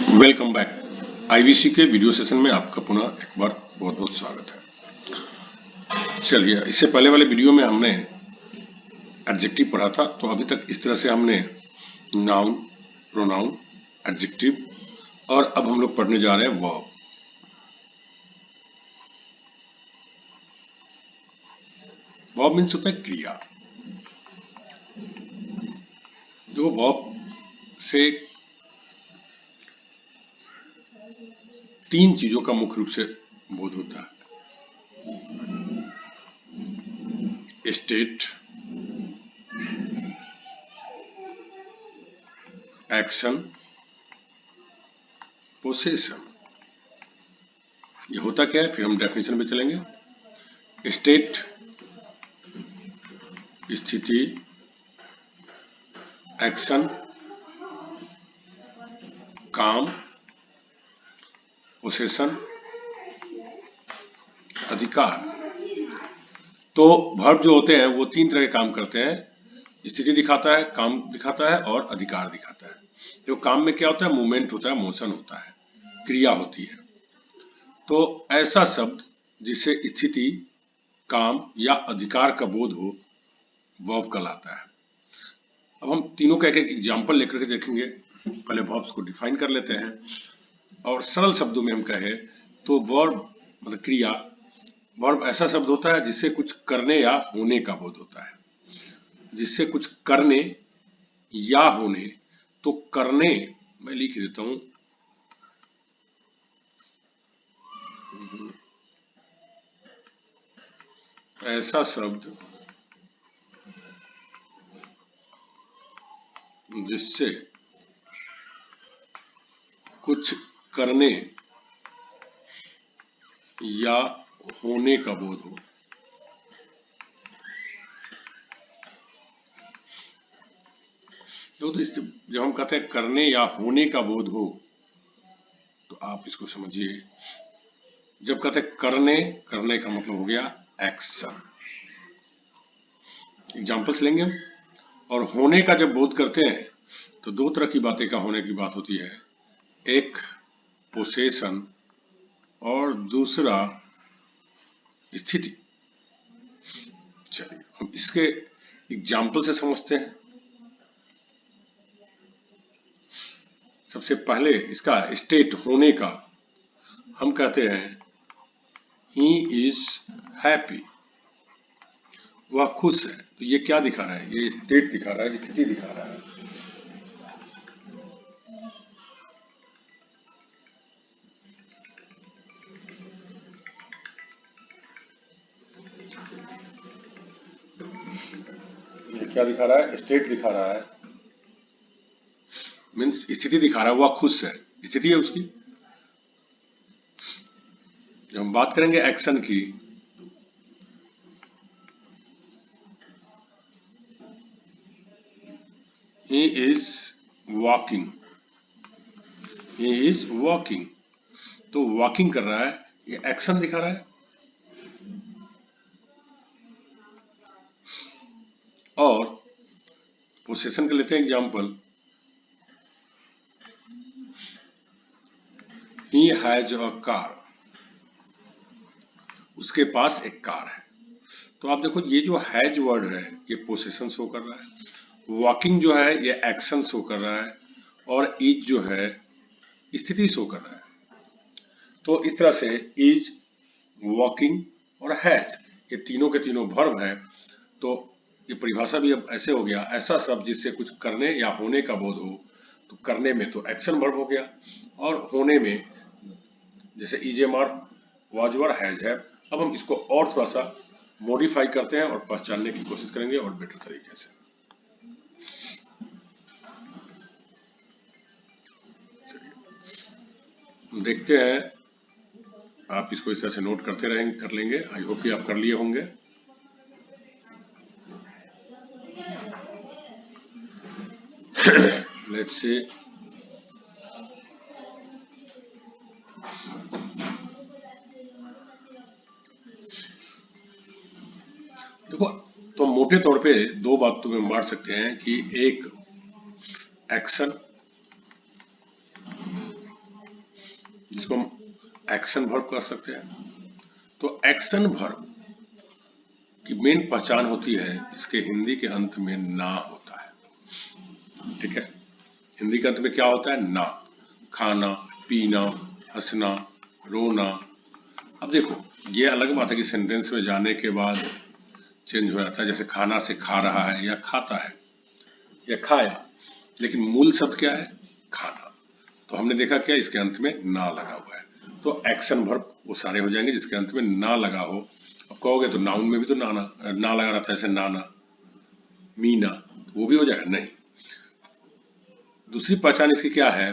Welcome back. IVC के video session में आपका पुनः एक बार बहुत बहुत स्वागत है। चलिए, इससे पहले वाले वीडियो में हमने एडजेक्टिव पढ़ा था, तो अभी तक इस तरह से हमने नाउन, प्रोनाउन, एडजेक्टिव और अब हम लोग पढ़ने जा रहे हैं वर्ब। वर्ब मीन्स होता है क्रिया। जो वर्ब से तीन चीजों का मुख्य रूप से बोध होता है: स्टेट, एक्शन, पोसेशन। ये होता क्या है, फिर हम डेफिनेशन पे चलेंगे। स्टेट स्थिति, एक्शन काम, पोसेशन अधिकार। तो वर्ब जो होते हैं वो तीन तरह के काम करते हैं: स्थिति दिखाता है, काम दिखाता है और अधिकार दिखाता है। जो काम में क्या होता है, मूवमेंट होता है, मोशन होता है, क्रिया होती है। तो ऐसा शब्द जिसे स्थिति, काम या अधिकार का बोध हो, वर्ब कहलाता है। अब हम तीनों का एक एक एग्जाम्पल लेकर के देखेंगे। पहले वर्ब्स को डिफाइन कर लेते हैं और सरल शब्दों में हम कहें तो वर्ब मतलब क्रिया, वर्ब ऐसा शब्द होता है जिससे कुछ करने या होने का बोध होता है। जिससे कुछ करने या होने, तो करने मैं लिख देता हूं, ऐसा शब्द जिससे कुछ करने या होने का बोध हो। तो इससे जब हम कहते हैं करने या होने का बोध हो, तो आप इसको समझिए। जब कहते हैं करने का मतलब हो गया एक्शन। एग्जाम्पल्स लेंगे हम। और होने का जब बोध करते हैं तो दो तरह की बातें का होने की बात होती है, एक पोसेशन और दूसरा स्थिति। चलिए हम इसके एग्जाम्पल से समझते हैं। सबसे पहले इसका स्टेट होने का हम कहते हैं ही इज हैप्पी, वह खुश है। तो ये क्या दिखा रहा है, ये स्टेट दिखा रहा है, स्थिति दिखा रहा है। ये क्या दिखा रहा है, स्टेट दिखा रहा है, मीन्स स्थिति दिखा रहा है, वह खुश है, स्थिति है उसकी। जब हम बात करेंगे एक्शन की, he is walking, he is walking, तो वॉकिंग कर रहा है, ये एक्शन दिखा रहा है। और पोसेशन के लेते हैं example, he has a car, उसके पास एक कार है। तो आप देखो ये जो हैज वर्ड है ये पोसेशन शो कर रहा है, वॉकिंग जो है ये एक्शन शो कर रहा है, और इज जो है स्थिति शो कर रहा है। तो इस तरह से इज, वॉकिंग और हैज ये तीनों के तीनों वर्ब है। तो ये परिभाषा भी अब ऐसे हो गया, ऐसा शब्द जिससे कुछ करने या होने का बोध हो। तो करने में तो एक्शन वर्ब हो गया, और होने में जैसे is am are, was were, has है। अब हम इसको और थोड़ा सा मॉडिफाई करते हैं और पहचानने की कोशिश करेंगे और बेटर तरीके से। देखते हैं, आप इसको इस तरह से नोट करते रहेंगे, कर लेंगे। आई होप कि आप कर लिए होंगे। लेट्स से देखो, तो मोटे तौर पे दो बातों में बांट सकते हैं कि एक एक्शन जिसको हम एक्शन वर्ब कर सकते हैं। तो एक्शन वर्ब की मेन पहचान होती है इसके हिंदी के अंत में ना होता है। ठीक है, हिंदी के अंत में क्या होता है? ना। खाना, पीना, हंसना, रोना। अब देखो, ये अलग बात है कि सेंटेंस में जाने के बाद चेंज हो जाता है, जैसे खाना से खा रहा है या खाता है या खाया, लेकिन मूल शब्द क्या है? खाना। तो हमने देखा क्या, इसके अंत में ना लगा हुआ है। तो एक्शन वर्ब वो सारे हो जाएंगे जिसके अंत में ना लगा हो। अब कहोगे तो नाउन में भी तो ना लगा रहा था, ऐसे नाना, मीना, वो भी हो जाएगा? नहीं। दूसरी पहचान इसकी क्या है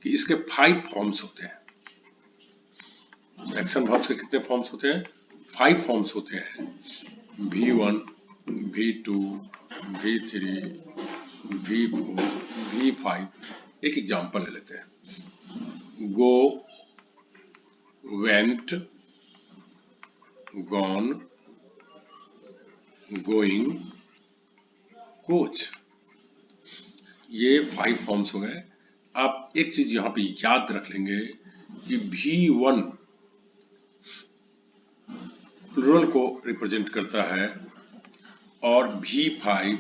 कि इसके 5 फॉर्म्स होते हैं। एक्शन वर्ब्स के कितने फॉर्म्स होते हैं? 5 फॉर्म्स होते हैं। V1, V2, V3, V4, V5। एक एग्जांपल ले लेते हैं। गो, वेंट, गॉन, गोइंग, गोज। ये 5 फॉर्म्स हो गए। आप एक चीज यहाँ पे याद रख लेंगे कि V1 प्लुरल को रिप्रेजेंट करता है और V5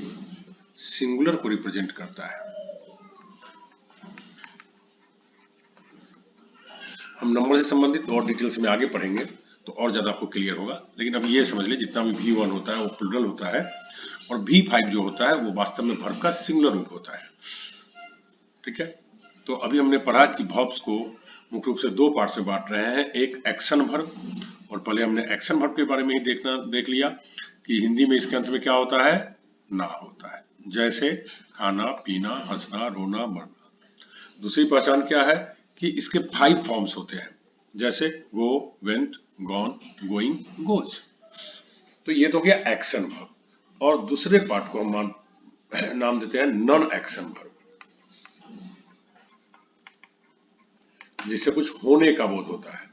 सिंगुलर को रिप्रेजेंट करता है। हम नंबर से संबंधित और डिटेल्स में आगे पढ़ेंगे तो और ज्यादा आपको क्लियर होगा, लेकिन अब ये समझ ले जितना भी V1 होता है वो प्लुरल होता है और V5 जो होता है वो वास्तव में वर्ब का सिंगुलर रूप होता है। ठीक है, तो अभी हमने पढ़ा कि वर्ब्स को मुख्य रूप से 2 पार्ट्स में बांट रहे हैं, एक एक्शन वर्ब, और पहले हमने एक्शन वर्ब के बारे में ही देख लिया कि हिंदी में इसके अंत में क्या होता है? ना होता है, जैसे खाना, पीना, हंसना, रोना, मरना। दूसरी पहचान क्या है कि इसके 5 फॉर्म्स होते हैं, जैसे गो, वेंट, गॉन, गोइंग, गोज। तो ये तो हो गया एक्शन वर्ब। और दूसरे पार्ट को हम नाम देते हैं नॉन एक्शन वर्ब, जिससे कुछ होने का बोध होता है,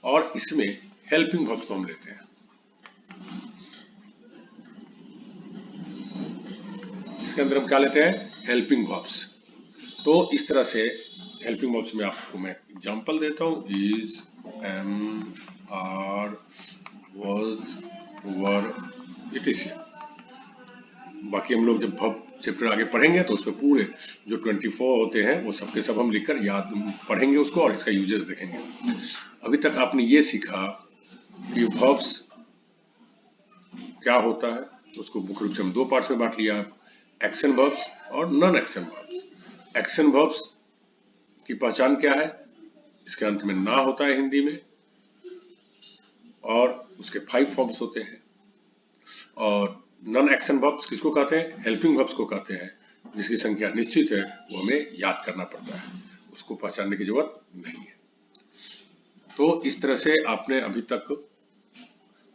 और इसमें हेल्पिंग वर्ब्स को हम लेते हैं। इसके अंदर हम क्या लेते हैं? Helping verbs. तो इस तरह से हेल्पिंग वर्ब्स में आपको मैं एग्जांपल देता हूँ, is, am, are, was, were, ETC. बाकी हम लोग जब वर्ब चैप्टर आगे पढ़ेंगे तो उसमें पूरे जो 24 होते हैं वो सबके सब हम लिखकर याद पढ़ेंगे उसको और इसका यूजेस देखेंगे। अभी तक आपने ये सीखा कि वर्ब्स क्या होता है, उसको मुख्य रूप से हम 2 पार्ट्स में बांट लिया, एक्शन वर्ब्स और non action verbs. Action verbs की पहचान क्या है? इसके अंत में ना होता है हिंदी में, और उसके 5 फॉर्म्स होते हैं। और नॉन एक्शन वर्ब्स किसको कहते हैं? हेल्पिंग वर्ब्स को कहते हैं, जिसकी संख्या निश्चित है, वो हमें याद करना पड़ता है, उसको पहचानने की जरूरत नहीं है। तो इस तरह से आपने अभी तक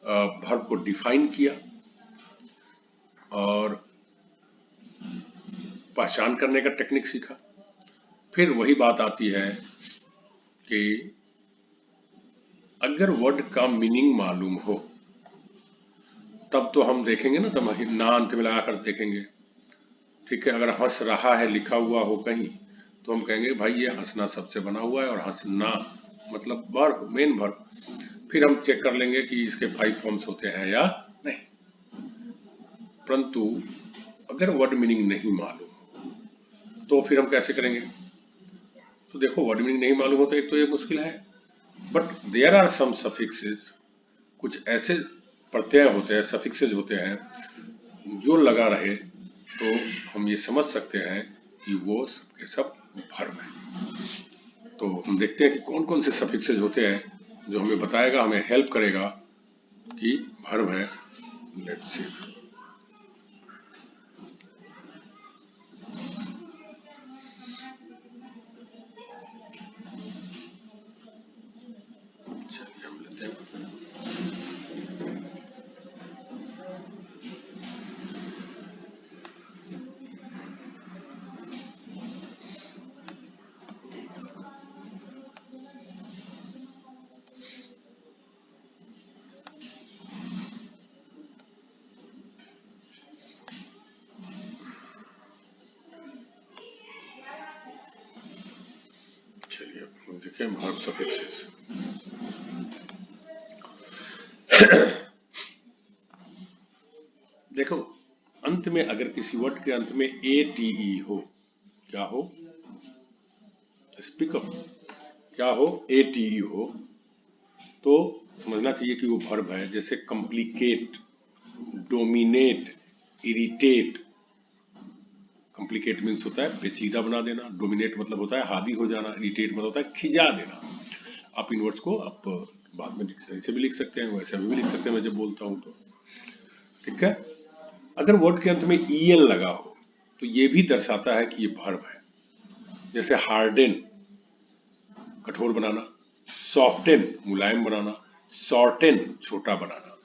वर्ब को डिफाइन किया और पहचान करने का टेक्निक सीखा। फिर वही बात आती है कि अगर वर्ड का मीनिंग मालूम हो तब तो हम देखेंगे ना, तब ना अंत में लगाकर देखेंगे। ठीक है, अगर हंस रहा है लिखा हुआ हो कहीं तो हम कहेंगे भाई ये हंसना सबसे बना हुआ है, और हंसना मतलब वर्ब, मेन वर्ब। फिर हम चेक कर लेंगे कि इसके 5 फॉर्म्स होते हैं या नहीं। परंतु अगर वर्ड मीनिंग नहीं मालूम तो फिर हम कैसे करेंगे? तो देखो, वर्ड मीनिंग नहीं मालूम हो तो एक तो ये मुश्किल है, but there are some suffixes, कुछ ऐसे प्रत्यय होते हैं, सफिक्सेस होते हैं जो लगा रहे तो हम ये समझ सकते हैं कि वो सबके सब वर्ब है। तो हम देखते हैं कि कौन कौन से सफिक्सेस होते हैं जो हमें बताएगा, हमें हेल्प करेगा कि वर्ब है। Let's see. चलिए हम लेते हैं। चलिए देखें वर्ब सफिक्सेस। देखो अंत में अगर किसी वर्ड के अंत में ATE हो, क्या हो, स्पीक अप, क्या हो, ATE हो, तो समझना चाहिए कि वो वर्ब है। जैसे complicate, dominate, irritate. Complicate means होता है पेचीदा बना देना, डोमिनेट मतलब होता है हावी हो जाना, इरिटेट मतलब होता है खिजा देना। आप इन वर्ड्स को आप बाद में ऐसे भी लिख सकते हैं, वैसे भी लिख सकते हैं मैं जब बोलता हूं तो, ठीक है। अगर वर्ड के अंत में EN लगा हो तो ये भी दर्शाता है कि ये वर्ब है। जैसे हार्डन, कठोर बनाना, सॉफ्टन, मुलायम बनाना, शॉर्टन, छोटा बनाना।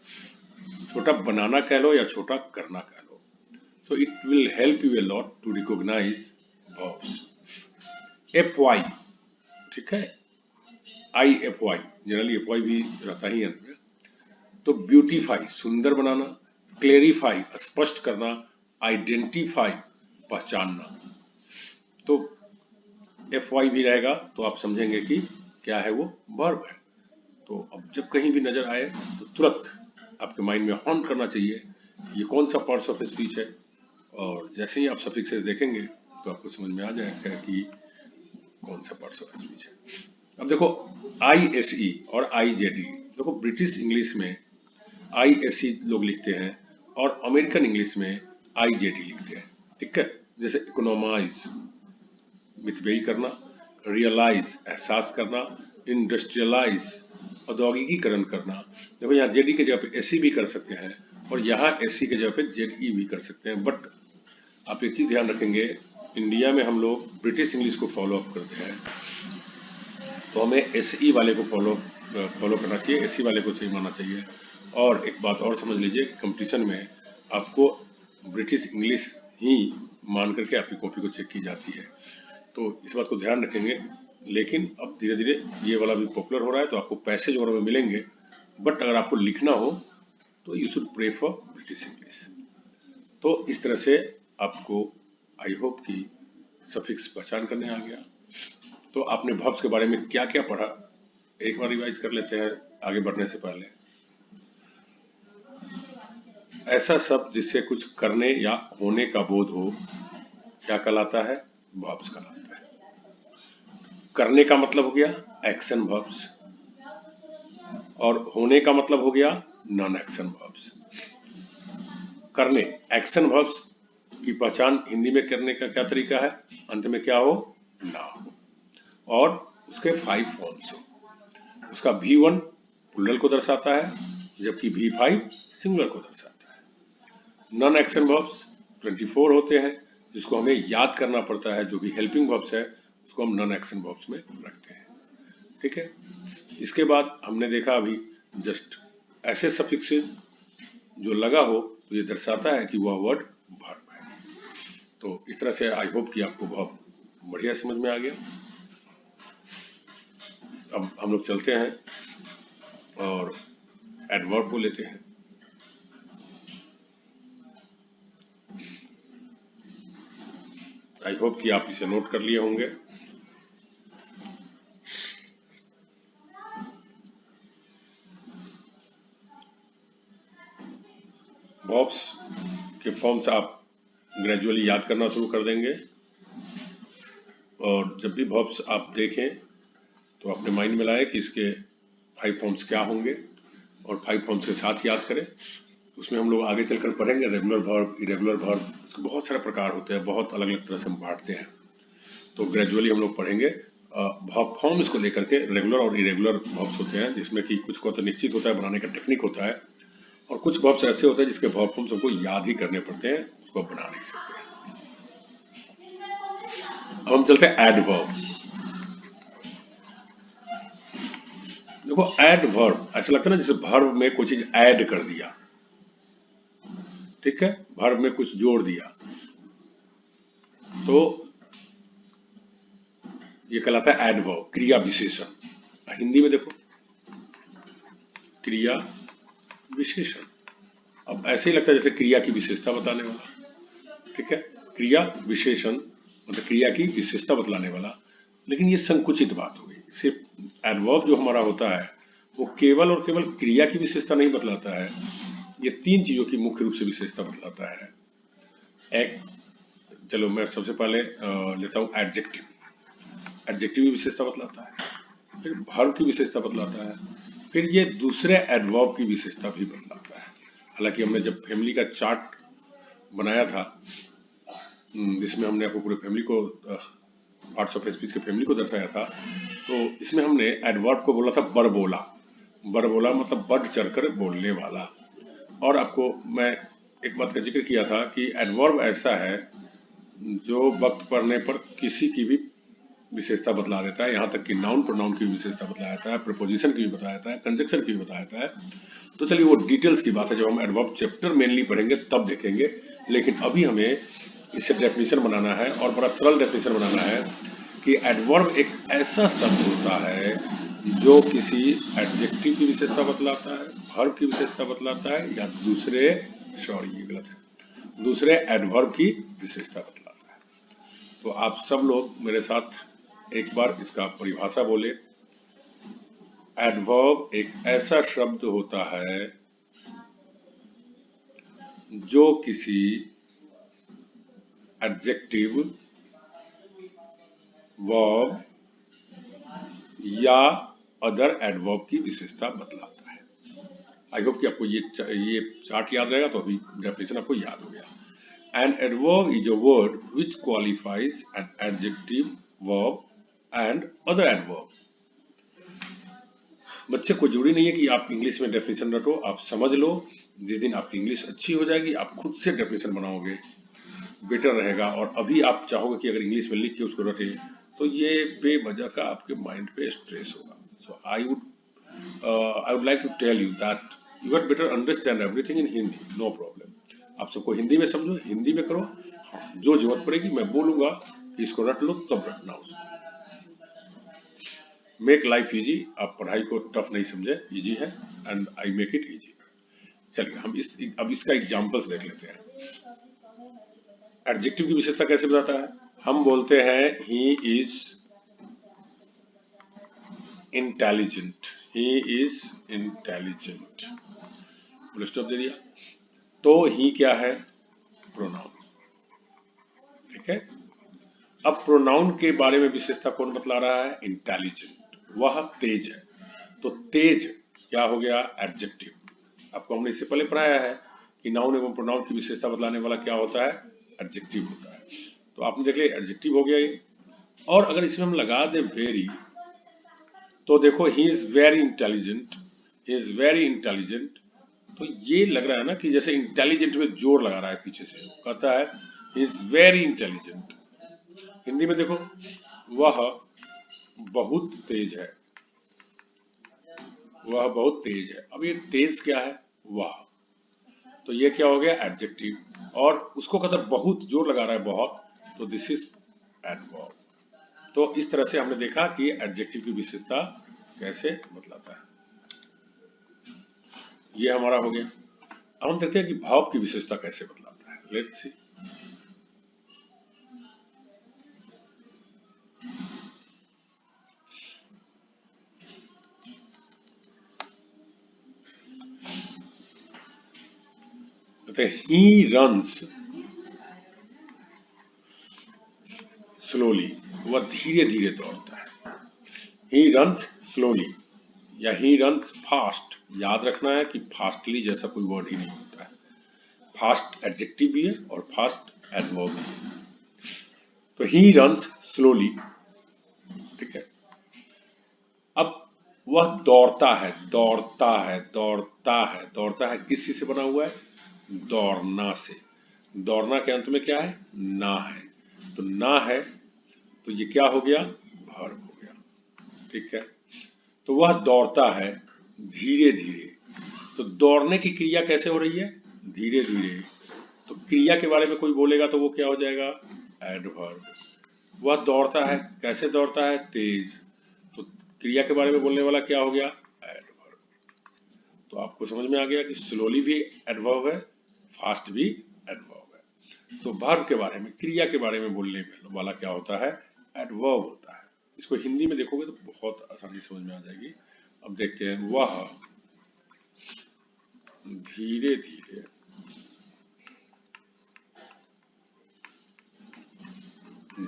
छोटा बनाना कह लो या छोटा करना कह लो। So it will help you a lot to recognize verbs. FY, ठीक है, IFY, जनरली FY भी रहता ही अंत में। तो ब्यूटीफाई, सुंदर बनाना, क्लेरिफाई, स्पष्ट करना, आइडेंटिफाई, पहचानना। तो FY भी रहेगा तो आप समझेंगे कि क्या है, वो वर्ब है। तो अब जब कहीं भी नजर आए तो तुरंत आपके माइंड में हॉन्ट करना चाहिए ये कौन सा पार्ट्स ऑफ स्पीच है, और जैसे ही आप सफिक्सेस देखेंगे तो आपको समझ में आ जाएगा कि कौन सा पार्ट्स ऑफ स्पीच है। अब देखो ISE और IZE, देखो ब्रिटिश इंग्लिश में ISE लोग लिखते हैं और अमेरिकन इंग्लिश में IZE लिखते हैं, ठीक है। जैसे इकोनॉमाइज, मितव्ययी करना, रियलाइज, एहसास करना, इंडस्ट्रियलाइज, औद्योगिकीकरण करना। देखो यहाँ जेडी की जगह पे SE भी कर सकते हैं और यहाँ SE की जगह पे ZE भी कर सकते हैं। बट आप एक चीज ध्यान रखेंगे, इंडिया में हम लोग ब्रिटिश इंग्लिश को फॉलो अप करते हैं तो हमें SE वाले को फॉलो करना चाहिए, SE वाले को सही मानना चाहिए। और एक बात और समझ लीजिए, कंपटीशन में आपको ब्रिटिश इंग्लिश ही मान करके आपकी कॉपी को चेक की जाती है, तो इस बात को ध्यान रखेंगे। लेकिन अब धीरे धीरे ये वाला भी पॉपुलर हो रहा है तो आपको पैसेज वगैरह में मिलेंगे, बट अगर आपको लिखना हो तो you should prefer British English. तो इस तरह से आपको आई होप कि सफिक्स पहचान करने आ गया। तो आपने वर्ब्स के बारे में क्या क्या पढ़ा, एक बार रिवाइज कर लेते हैं आगे बढ़ने से पहले। ऐसा शब्द जिससे कुछ करने या होने का बोध हो क्या कहलाता है, वर्ब्स कहलाता है। करने का मतलब हो गया एक्शन वर्ब्स, और होने का मतलब हो गया नॉन एक्शन वर्ब्स। करने, एक्शन वर्ब्स की पहचान हिंदी में करने का क्या तरीका है, अंत में क्या हो, ना हो, और उसके 5 फॉर्म्स हो। उसका V1 प्लूरल को दर्शाता है जबकि V5 सिंगुलर को दर्शाता है। नॉन एक्शन वर्ब्स 24 होते हैं जिसको हमें याद करना पड़ता है, जो भी हेल्पिंग वर्ब्स है उसको हम नॉन एक्शन वर्ब्स में रखते हैं, ठीक है। इसके बाद हमने देखा अभी जस्ट ऐसे सफिक्सेस जो लगा हो तो ये दर्शाता है कि वह वर्ड वर्ब है। तो इस तरह से आई होप कि आपको बहुत बढ़िया समझ में आ गया। अब हम लोग चलते हैं और एडवर्ब को लेते हैं। आई होप कि आप इसे नोट कर लिए होंगे। वर्ब्स के फॉर्म्स आप ग्रेजुअली याद करना शुरू कर देंगे, और जब भी वर्ब्स आप देखें तो अपने माइंड में लाए कि इसके 5 फॉर्म्स क्या होंगे, और 5 फॉर्म्स के साथ याद करें। उसमें हम लोग आगे चलकर पढ़ेंगे रेगुलर वर्ब, इरेगुलर वर्ब, इसके बहुत सारे प्रकार होते हैं, बहुत अलग अलग तरह से हम बांटते हैं। तो ग्रेजुअली हम लोग पढ़ेंगे वर्ब फॉर्म्स को लेकर के। रेगुलर और इरेगुलर वर्ब्स होते हैं जिसमें कि कुछ को तो निश्चित होता है, बनाने का टेक्निक होता है, और कुछ वर्ब्स ऐसे होते हैं जिसके वर्ब फॉर्म्स हमको याद ही करने पड़ते हैं, उसको आप बना नहीं सकते। अब हम चलते हैं एडवर्ब। देखो एडवर्ब ऐसा लगता है ना जैसे वर्ब में कोई चीज ऐड कर दिया, ठीक है, वर्ब में कुछ जोड़ दिया, तो ये कहलाता है एडवर्ब, क्रिया विशेषण। हिंदी में देखो क्रिया विशेषण। अब ऐसे ही लगता है जैसे क्रिया की विशेषता बताने वाला, ठीक है, क्रिया विशेषण मतलब क्रिया की विशेषता बतलाने वाला। लेकिन ये संकुचित बात हो गई। सिर्फ एडवर्ब जो हमारा होता है वो केवल और केवल क्रिया की विशेषता नहीं बतलाता है, ये तीन चीजों की मुख्य रूप से विशेषता बतलाता है। एक, चलो मैं सबसे पहले लेता हूँ एडजेक्टिव। एडजेक्टिव की विशेषता बतलाता है, फिर वर्ब की विशेषता बतलाता है, फिर ये दूसरे एडवर्ब की विशेषता भी बतलाता है। हालांकि हमने जब फैमिली का चार्ट बनाया था जिसमें हमने आपको पूरे फैमिली को पार्ट्स ऑफ स्पीच के फैमिली को दर्शाया था, तो इसमें हमने एडवर्ब को बोला था बरबोला। बरबोला मतलब बढ़ चढ़कर बोलने वाला। और आपको मैं एक बात का जिक्र किया था कि एडवर्ब ऐसा है जो वक्त पढ़ने पर किसी की भी विशेषता बतला देता है, यहाँ तक कि नाउन प्रोनाउन की विशेषता बतला देता है, प्रपोजिशन की भी बता देता है, कंजक्शन की भी बता देता है। तो चलिए वो डिटेल्स की बात है, जब हम एडवर्ब चैप्टर मेनली पढ़ेंगे तब देखेंगे। लेकिन अभी हमें इससे डेफिनेशन बनाना है और बड़ा सरल डेफिनेशन बनाना है कि एडवर्ब एक ऐसा शब्द होता है जो किसी एडजेक्टिव की विशेषता बतलाता है, वर्ब की विशेषता बतलाता है, या दूसरे, सॉरी ये गलत है, दूसरे एडवर्ब की विशेषता बतलाता है। तो आप सब लोग मेरे साथ एक बार इसका परिभाषा बोले। एडवर्ब एक ऐसा शब्द होता है जो किसी एडजेक्टिव, वर्ब या अदर एडवर्ब की विशेषता बतलाता है। आई होप कि आपको ये चार्ट याद रहेगा, तो अभी डेफिनेशन आपको याद हो गया। An adverb is a word which qualifies an adjective, verb and other adverb. बच्चे को जरूरी नहीं है कि आप इंग्लिश में डेफिनेशन रटो, आप समझ लो। जिस दिन आपकी इंग्लिश अच्छी हो जाएगी आप खुद से डेफिनेशन बनाओगे, बेटर रहेगा। और अभी आप चाहोगे कि अगर इंग्लिश में लिख के उसको रटे तो ये बेवजह का आपके माइंड पे स्ट्रेस होगा। So I would like to tell you that you can better understand everything in Hindi, no problem. आप सबको हिंदी में समझो, हिंदी में करो। हाँ, जो जरूरत पड़ेगी मैं बोलूंगा कि इसको रट लो, तब रटना उसको। मेक लाइफ इजी, आप पढ़ाई को टफ नहीं समझे, इजी है, and I make it easy. चलिए हम अब इसका एग्जांपल्स देख लेते हैं। एडजेक्टिव की विशेषता कैसे बताता है? हम बोलते हैं he is intelligent, he is intelligent, full stop दे दिया। तो ही क्या है? प्रोनाउन, ठीक है। अब प्रोनाउन के बारे में विशेषता कौन बतला रहा है? इंटेलिजेंट, वह तेज है। तो तेज क्या हो गया? एडजेक्टिव। आपको हमने इससे पहले पढ़ाया है कि नाउन एवं प्रोनाउन की विशेषता बतलाने वाला क्या होता है? एडजेक्टिव होता है। तो आपने देख लिया एडजेक्टिव हो गया ये। और अगर इसमें हम लगा दे वेरी, तो देखो he is very intelligent, he is very intelligent. तो ये लग रहा है ना कि जैसे इंटेलिजेंट में जोर लगा रहा है पीछे से, कहता है he is very intelligent. Hindi में देखो, वह बहुत तेज है, वह बहुत तेज है। अब ये तेज क्या है? वह। तो ये क्या हो गया? एडजेक्टिव। और उसको कहता है बहुत, जोर लगा रहा है बहुत, तो दिस इज एडवर्ब। तो इस तरह से हमने देखा कि एडजेक्टिव की विशेषता कैसे बतलाता है। ये हमारा हो गया। अब हम देखते हैं कि वर्ब की विशेषता कैसे बतलाता है। Let's see. he runs slowly, वह धीरे धीरे दौड़ता है। he runs slowly या he runs fast। याद रखना है कि फास्टली जैसा कोई वर्ड ही नहीं होता है। फास्ट एडजेक्टिव भी है और फास्ट एडवर्ब भी है। तो he runs slowly, ठीक है। अब वह दौड़ता है, दौड़ता है, दौड़ता है, दौड़ता है किस चीज से बना हुआ है? दौड़ना से। दौड़ना के अंत में क्या है? ना है। तो ना है तो ये क्या हो गया? वर्ब हो गया, ठीक है। तो वह दौड़ता है धीरे धीरे। तो दौड़ने की क्रिया कैसे हो रही है? धीरे धीरे। तो क्रिया के बारे में कोई बोलेगा तो वो क्या हो जाएगा? एडवर्ब। वह दौड़ता है, कैसे दौड़ता है? तेज। तो क्रिया के बारे में बोलने वाला क्या हो गया? एडवर्ब। तो आपको समझ में आ गया कि स्लोली भी एडवर्ब है, फास्ट भी एडवर्ब है। तो वर्ब के बारे में, क्रिया के बारे में बोलने वाला क्या होता है? एडवर्ब होता है। इसको हिंदी में देखोगे तो बहुत आसानी से समझ में आ जाएगी। अब देखते हैं, वह धीरे धीरे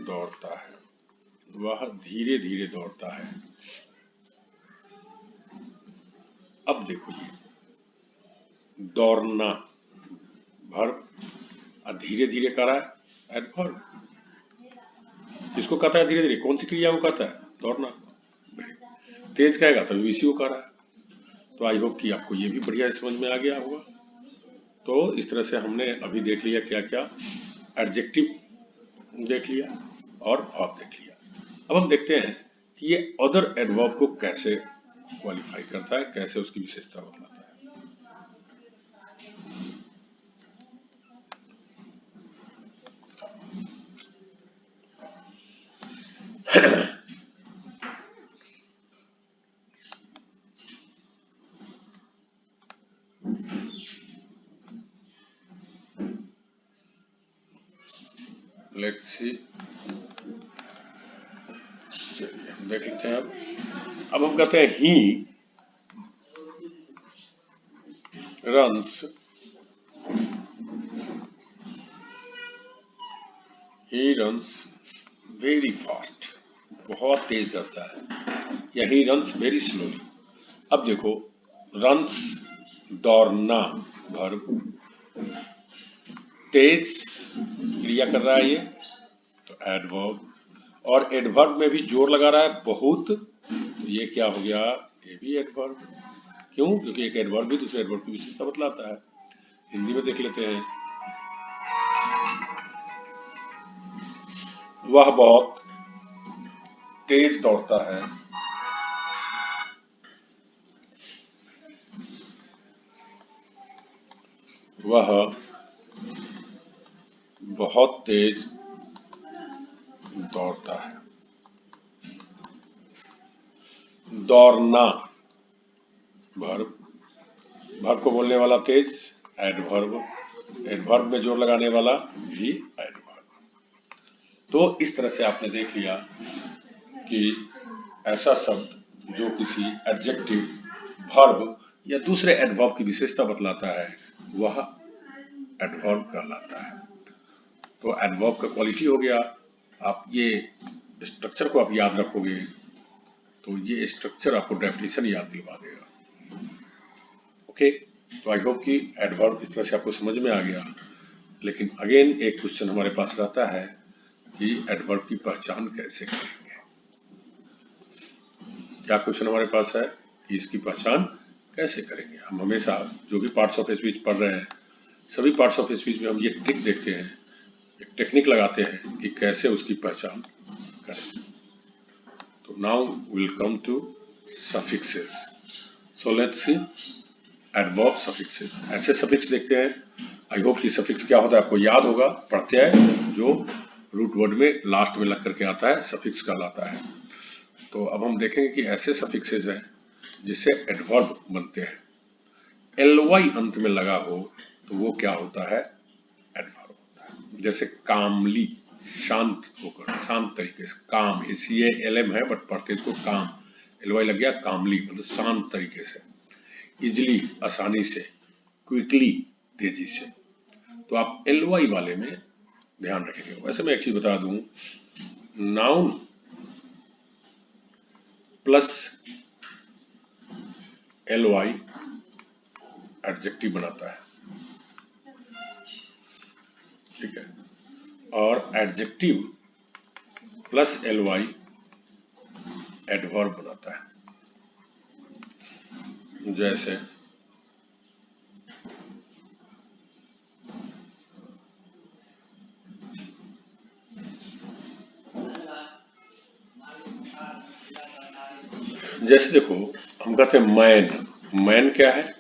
दौड़ता है। वह धीरे धीरे दौड़ता है। अब देखो, ये दौड़ना वर्ब, और धीरे धीरे कर रहा है एडवर्ब। किसको कहता है धीरे धीरे? कौन सी क्रिया को कहता है? दौड़ना। तेज कहेगा तो इसी को कह रहा है। तो आई होप कि आपको ये भी बढ़िया समझ में आ गया होगा। तो इस तरह से हमने अभी देख लिया क्या क्या, एडजेक्टिव देख लिया और वर्ब देख लिया। अब हम देखते हैं कि ये अदर एडवर्ब को कैसे क्वालिफाई करता है, कैसे उसकी विशेषता बतलाता है। लेट्स सी, चलिए हम देख लेते हैं। अब हम कहते हैं ही रन्स वेरी फास्ट, बहुत तेज दौड़ता है, या ही रन्स वेरी स्लोली। अब देखो, रन्स दौड़ना वर्ब, तेज क्रिया कर रहा है ये, तो एडवर्ब, और एडवर्ब में भी जोर लगा रहा है बहुत, ये क्या हो गया? ये भी एडवर्ब। क्यों? क्योंकि एक एडवर्ब भी दूसरे एडवर्ब की विशेषता बतलाता है। हिंदी में देख लेते हैं, वह बहुत तेज दौड़ता है। वह बहुत तेज दौड़ता है। दौड़ना वर्ब, वर्ब को बोलने वाला तेज एडवर्ब, एडवर्ब में जोर लगाने वाला भी एडवर्ब। तो इस तरह से आपने देख लिया कि ऐसा शब्द जो किसी एडजेक्टिव, वर्ब या दूसरे एडवर्ब की विशेषता बतलाता है वह एडवर्ब कहलाता है। तो एडवर्ब का क्वालिटी हो गया। आप ये स्ट्रक्चर को आप याद रखोगे तो ये स्ट्रक्चर आपको डेफिनेशन याद दिलवा देगा। ओके, तो आई होप कि एडवर्ब इस तरह से आपको समझ में आ गया। लेकिन अगेन एक क्वेश्चन हमारे पास रहता है कि एडवर्ब की पहचान कैसे करेंगे। क्या क्वेश्चन हमारे पास है कि इसकी पहचान कैसे करेंगे? हम हमेशा जो भी पार्ट्स ऑफ स्पीच पढ़ रहे हैं, सभी पार्ट्स ऑफ स्पीच में हम ये ट्रिक देखते हैं, एक टेक्निक लगाते हैं कि कैसे उसकी पहचान करें। तो now will come to suffixes. So let's see adverb suffixes. ऐसे सफिक्स देखते हैं। आई होप कि सफिक्स क्या होता है आपको याद होगा। प्रत्यय जो रूट वर्ड में लास्ट में लग करके आता है सफिक्स कहलाता है। तो अब हम देखेंगे कि ऐसे सफिक्सेस हैं जिससे एडवर्ब बनते हैं। एलवाई अंत में लगा हो तो वो क्या होता है? एडवर्ब होता है। जैसे कामली, शांत होकर, शांत तरीके से, काम, CALM है बट पढ़ते इसको काम, एलवाई लग गया, कामली मतलब शांत तरीके से। इजली, आसानी से। क्विकली, तेजी से। तो आप एलवाई वाले में ध्यान रखेंगे। वैसे मैं एक चीज बता दूं, नाउन प्लस एलवाई एडजेक्टिव बनाता है, ठीक है, और एडजेक्टिव प्लस एलवाई एडवर्ब बनाता है। जैसे जैसे देखो, हम कहते हैं मैन, मैन क्या है?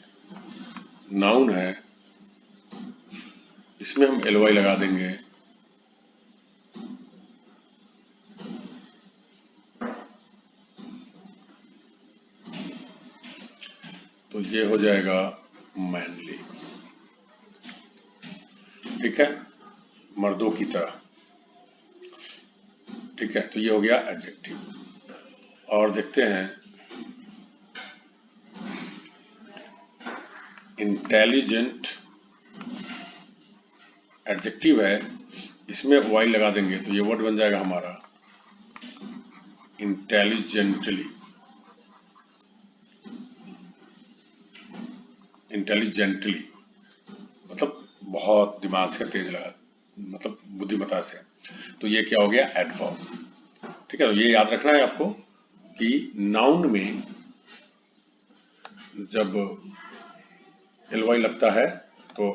नाउन है, इसमें हम एलवाई लगा देंगे तो ये हो जाएगा मैनली, ठीक है, मर्दों की तरह, ठीक है। तो ये हो गया एडजेक्टिव। और देखते हैं इंटेलिजेंट एडजेक्टिव है, इसमें वाई लगा देंगे तो ये वर्ड बन जाएगा हमारा इंटेलिजेंटली। इंटेलिजेंटली मतलब बहुत दिमाग से, तेज लगा, मतलब बुद्धिमत्ता से। तो ये क्या हो गया? एडवर्ब। ठीक है, तो ये याद रखना है आपको कि नाउन में जब एलवाई लगता है तो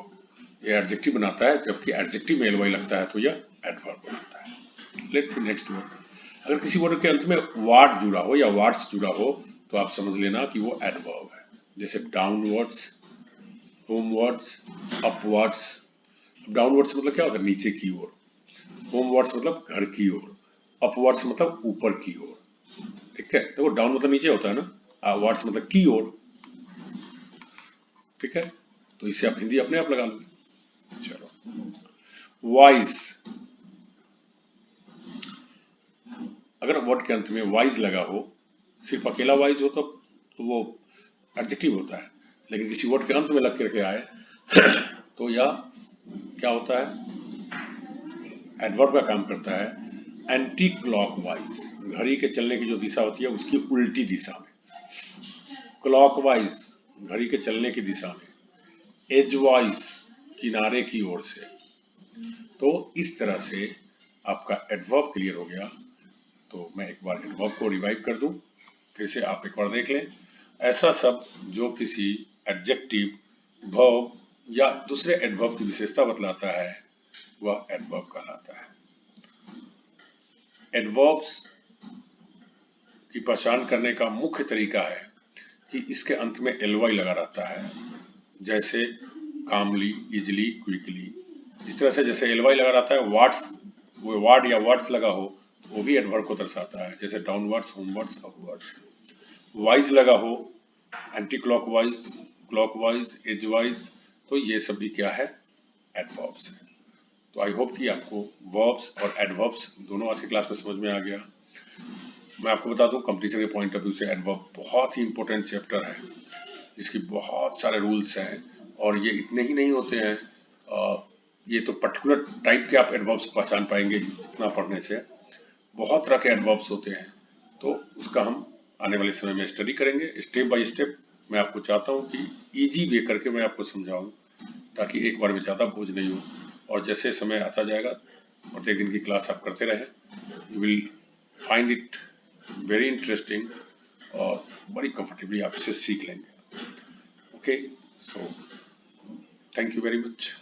ये एडजेक्टिव बनाता है, जबकि एडजेक्टिव में एलवाई लगता है तो यह एडवर्ब बनाता है। Let's see next word. अगर किसी वर्ड के अंत में वार्ड जुड़ा हो या वार्ड्स जुड़ा हो तो आप समझ लेना कि वो एडवर्ब है। जैसे डाउनवर्ड्स, होमवर्ड्स, अपवर्ड्स। डाउनवर्ड्स मतलब क्या होता है? नीचे की ओर। होमवर्ड्स मतलब घर की ओर। अपवर्ड्स मतलब ऊपर की ओर। ठीक है, तो डाउन मतलब नीचे होता है ना, वर्ड्स मतलब की ओर। ठीक है, तो इसे आप हिंदी अपने आप लगा लोगे। चलो, वाइज। अगर वर्ड के अंत में वाइज लगा हो, सिर्फ अकेला वाइज हो तो वो एडजेक्टिव होता है, लेकिन किसी वर्ड के अंत में लग करके आए तो यह क्या होता है? एडवर्ब का काम करता है। एंटी क्लॉकवाइज, घड़ी के चलने की जो दिशा होती है उसकी उल्टी दिशा में। क्लॉकवाइज, घड़ी के चलने की दिशा में। एजवाइज, किनारे की ओर से। तो इस तरह से आपका एडवर्ब क्लियर हो गया। तो मैं एक बार एडवर्ब को रिवाइव कर दूं, फिर से आप एक बार देख लें। ऐसा शब्द जो किसी एडजेक्टिव, वर्ब या दूसरे एडवर्ब की विशेषता बतलाता है वह एडवर्ब कहलाता है। एडवर्ब्स की पहचान करने का मुख्य तरीका है कि इसके अंत में एलवाई लगा रहता है, जैसे कामली, इजली, क्विकली। इस तरह से जैसे एलवाई लगा रहता है, वार्ड्स, वो वार्ड या वर्ड्स लगा हो तो वो भी एडवर्ब को दर्शाता है, जैसे डाउनवर्ड्स, होमवर्ड्स, अपवर्ड्स। वाइज लगा हो, एंटी क्लॉकवाइज, क्लॉकवाइज, एजवाइज, तो ये सब भी क्या है? एडवर्ब्स है। तो आई होप कि आपको वर्ब्स और एडवर्ब्स दोनों आज की क्लास में समझ में आ गया। मैं आपको बता दूं, कंपटीशन के पॉइंट ऑफ व्यू से एडवर्ब बहुत ही इंपॉर्टेंट चैप्टर है, जिसकी बहुत सारे रूल्स हैं, और ये इतने ही नहीं होते हैं, ये तो पर्टिकुलर टाइप के आप एडवर्ब्स पहचान पाएंगे इतना पढ़ने से। बहुत तरह के एडवर्ब्स होते हैं, तो उसका हम आने वाले समय में स्टडी करेंगे स्टेप बाय स्टेप। मैं आपको चाहता हूँ कि इजी वे करके मैं आपको समझाऊं, ताकि एक बार में ज़्यादा बोझ नहीं हो, और जैसे समय आता जाएगा प्रत्येक दिन की क्लास आप करते रहें, you will find it very interesting और बड़ी कंफर्टेबली आप इसे सीख लेंगे। Okay, so thank you very much.